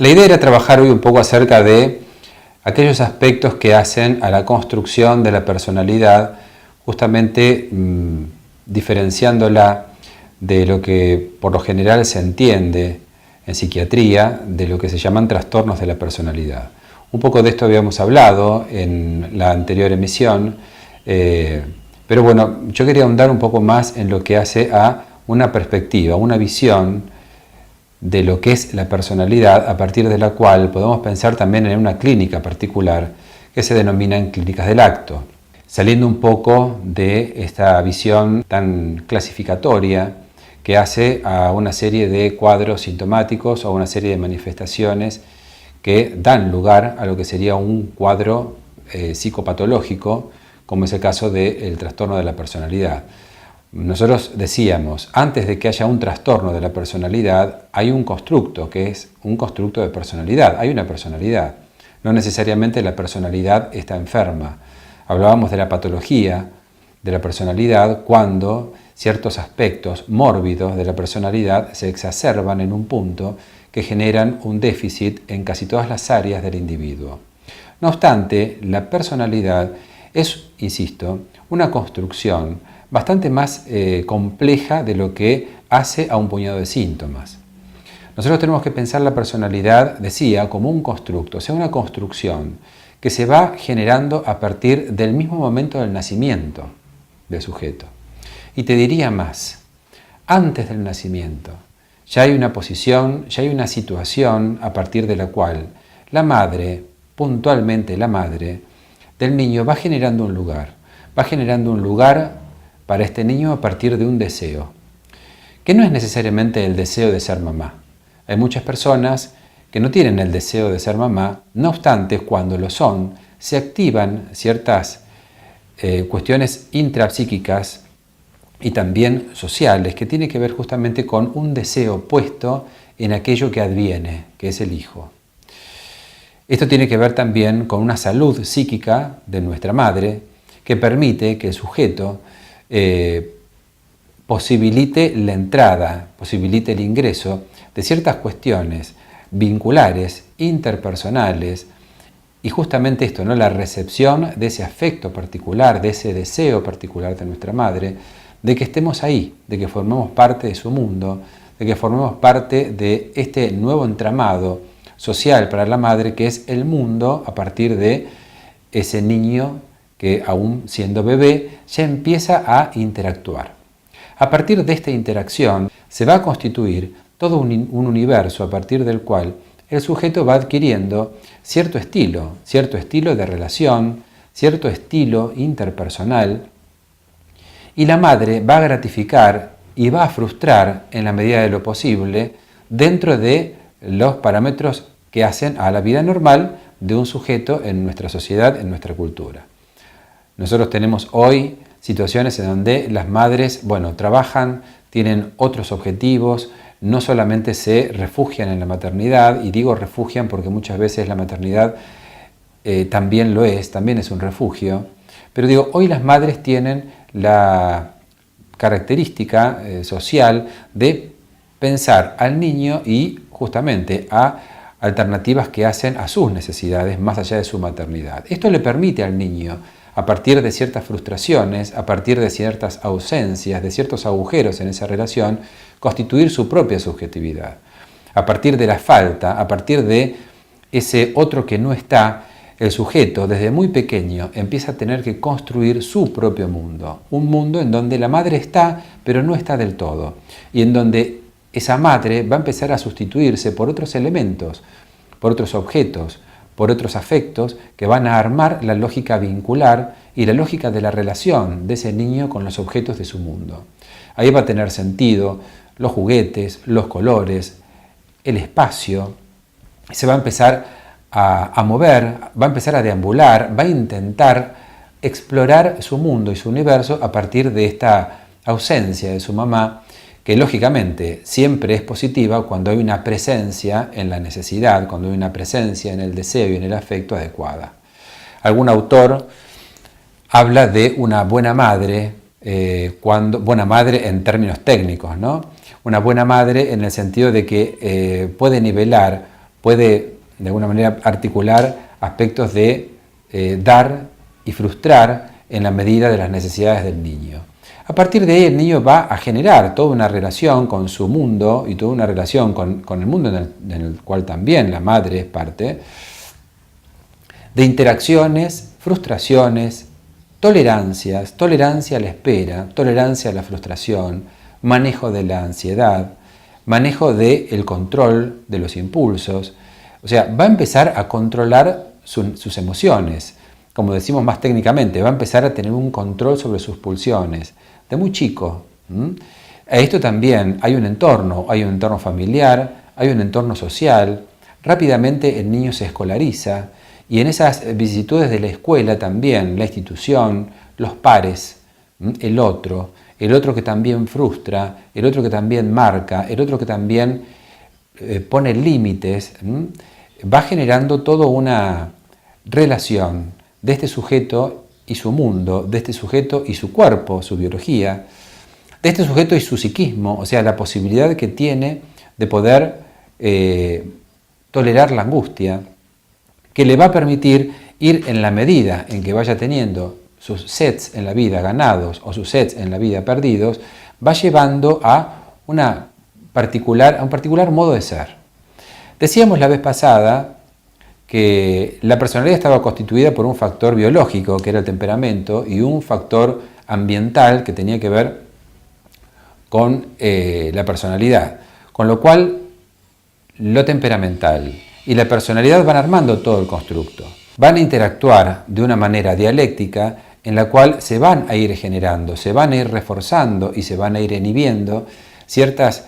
La idea era trabajar hoy un poco acerca de aquellos aspectos que hacen a la construcción de la personalidad, justamente diferenciándola de lo que por lo general se entiende en psiquiatría, de lo que se llaman trastornos de la personalidad. Un poco de esto habíamos hablado en la anterior emisión, pero bueno, yo quería ahondar un poco más en lo que hace a una perspectiva, una visión de lo que es la personalidad, a partir de la cual podemos pensar también en una clínica particular que se denominan clínicas del acto, saliendo un poco de esta visión tan clasificatoria que hace a una serie de cuadros sintomáticos o a una serie de manifestaciones que dan lugar a lo que sería un cuadro psicopatológico, como es el caso del trastorno de la personalidad. Nosotros decíamos, antes de que haya un trastorno de la personalidad, hay un constructo, que es un constructo de personalidad. Hay una personalidad. No necesariamente la personalidad está enferma. Hablábamos de la patología de la personalidad cuando ciertos aspectos mórbidos de la personalidad se exacerban en un punto que generan un déficit en casi todas las áreas del individuo. No obstante, la personalidad es, insisto, una construcción bastante más compleja de lo que hace a un puñado de síntomas. Nosotros tenemos que pensar la personalidad, decía, como un constructo, o sea, una construcción que se va generando a partir del mismo momento del nacimiento del sujeto. Y te diría más, antes del nacimiento ya hay una posición, ya hay una situación a partir de la cual la madre, puntualmente la madre del niño, va generando un lugar para este niño a partir de un deseo, que no es necesariamente el deseo de ser mamá. Hay muchas personas que no tienen el deseo de ser mamá, no obstante, cuando lo son, se activan ciertas cuestiones intrapsíquicas y también sociales que tienen que ver justamente con un deseo puesto en aquello que adviene, que es el hijo. Esto tiene que ver también con una salud psíquica de nuestra madre que permite que el sujeto posibilite la entrada, posibilite el ingreso de ciertas cuestiones vinculares, interpersonales, y justamente esto, ¿no? La recepción de ese afecto particular, de ese deseo particular de nuestra madre, de que estemos ahí, de que formemos parte de su mundo, de que formemos parte de este nuevo entramado social para la madre, que es el mundo a partir de ese niño que aún siendo bebé ya empieza a interactuar. A partir de esta interacción se va a constituir todo un universo a partir del cual el sujeto va adquiriendo cierto estilo de relación, cierto estilo interpersonal, y la madre va a gratificar y va a frustrar en la medida de lo posible dentro de los parámetros que hacen a la vida normal de un sujeto en nuestra sociedad, en nuestra cultura. Nosotros tenemos hoy situaciones en donde las madres, trabajan, tienen otros objetivos, no solamente se refugian en la maternidad, y digo refugian porque muchas veces la maternidad también lo es, también es un refugio, pero digo, hoy las madres tienen la característica social de pensar al niño y justamente a alternativas que hacen a sus necesidades más allá de su maternidad. Esto le permite al niño, a partir de ciertas frustraciones, a partir de ciertas ausencias, de ciertos agujeros en esa relación, constituir su propia subjetividad. A partir de la falta, a partir de ese otro que no está, el sujeto desde muy pequeño empieza a tener que construir su propio mundo. Un mundo en donde la madre está, pero no está del todo. Y en donde esa madre va a empezar a sustituirse por otros elementos, por otros objetos, por otros afectos que van a armar la lógica vincular y la lógica de la relación de ese niño con los objetos de su mundo. Ahí va a tener sentido los juguetes, los colores, el espacio. Se va a empezar a mover, va a empezar a deambular, va a intentar explorar su mundo y su universo a partir de esta ausencia de su mamá, que lógicamente siempre es positiva cuando hay una presencia en la necesidad, cuando hay una presencia en el deseo y en el afecto adecuada. Algún autor habla de una buena madre, buena madre en términos técnicos, ¿no? Una buena madre en el sentido de que puede nivelar puede de alguna manera articular aspectos de dar y frustrar en la medida de las necesidades del niño. A partir de ahí el niño va a generar toda una relación con su mundo y toda una relación con el mundo en el cual también la madre es parte, de interacciones, frustraciones, tolerancias, tolerancia a la espera, tolerancia a la frustración, manejo de la ansiedad, manejo del control de los impulsos. O sea, va a empezar a controlar sus emociones, como decimos más técnicamente, va a empezar a tener un control sobre sus pulsiones, de muy chico. A esto también hay un entorno familiar, hay un entorno social, rápidamente el niño se escolariza y en esas vicisitudes de la escuela también, la institución, los pares, el otro que también frustra, el otro que también marca, el otro que también pone límites, va generando toda una relación de este sujeto y su mundo, de este sujeto y su cuerpo, su biología, de este sujeto y su psiquismo, o sea, la posibilidad que tiene de poder tolerar la angustia, que le va a permitir ir en la medida en que vaya teniendo sus sets en la vida ganados o sus sets en la vida perdidos, va llevando a un particular modo de ser. Decíamos la vez pasada que la personalidad estaba constituida por un factor biológico, que era el temperamento, y un factor ambiental que tenía que ver con la personalidad. Con lo cual, lo temperamental y la personalidad van armando todo el constructo. Van a interactuar de una manera dialéctica en la cual se van a ir generando, se van a ir reforzando y se van a ir inhibiendo ciertas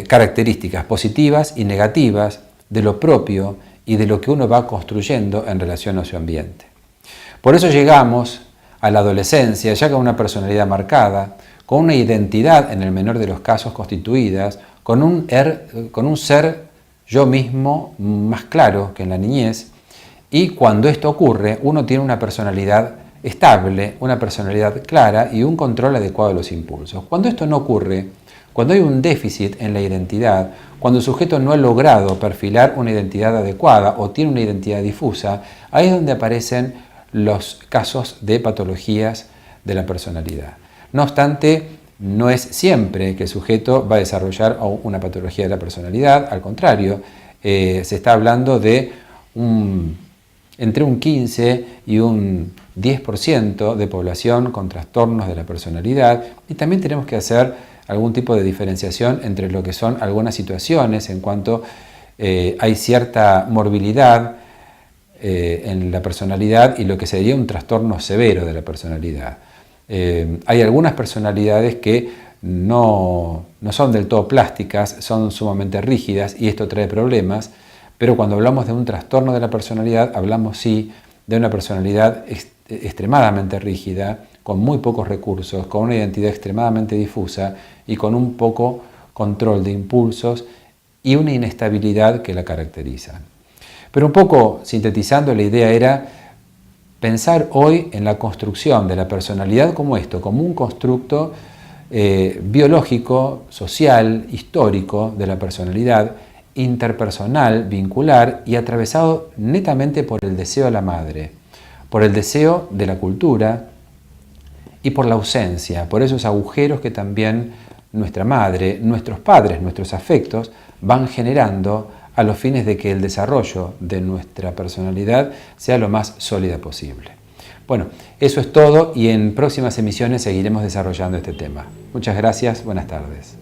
características positivas y negativas de lo propio y de lo que uno va construyendo en relación a su ambiente. Por eso llegamos a la adolescencia ya con una personalidad marcada, con una identidad en el menor de los casos constituidas, con un ser yo mismo más claro que en la niñez, y cuando esto ocurre uno tiene una personalidad estable, una personalidad clara y un control adecuado de los impulsos. Cuando esto no ocurre, cuando hay un déficit en la identidad, cuando el sujeto no ha logrado perfilar una identidad adecuada o tiene una identidad difusa, ahí es donde aparecen los casos de patologías de la personalidad. No obstante, no es siempre que el sujeto va a desarrollar una patología de la personalidad, al contrario, se está hablando de entre un 15 y un 10% de población con trastornos de la personalidad, y también tenemos que hacer algún tipo de diferenciación entre lo que son algunas situaciones en cuanto hay cierta morbilidad en la personalidad y lo que sería un trastorno severo de la personalidad. Hay algunas personalidades que no son del todo plásticas, son sumamente rígidas y esto trae problemas, pero cuando hablamos de un trastorno de la personalidad, hablamos sí de una personalidad extremadamente rígida, con muy pocos recursos, con una identidad extremadamente difusa y con un poco control de impulsos y una inestabilidad que la caracteriza. Pero un poco sintetizando, la idea era pensar hoy en la construcción de la personalidad como esto, como un constructo biológico, social, histórico de la personalidad, interpersonal, vincular y atravesado netamente por el deseo de la madre, por el deseo de la cultura y por la ausencia, por esos agujeros que también nuestra madre, nuestros padres, nuestros afectos van generando a los fines de que el desarrollo de nuestra personalidad sea lo más sólida posible. Bueno, eso es todo y en próximas emisiones seguiremos desarrollando este tema. Muchas gracias, buenas tardes.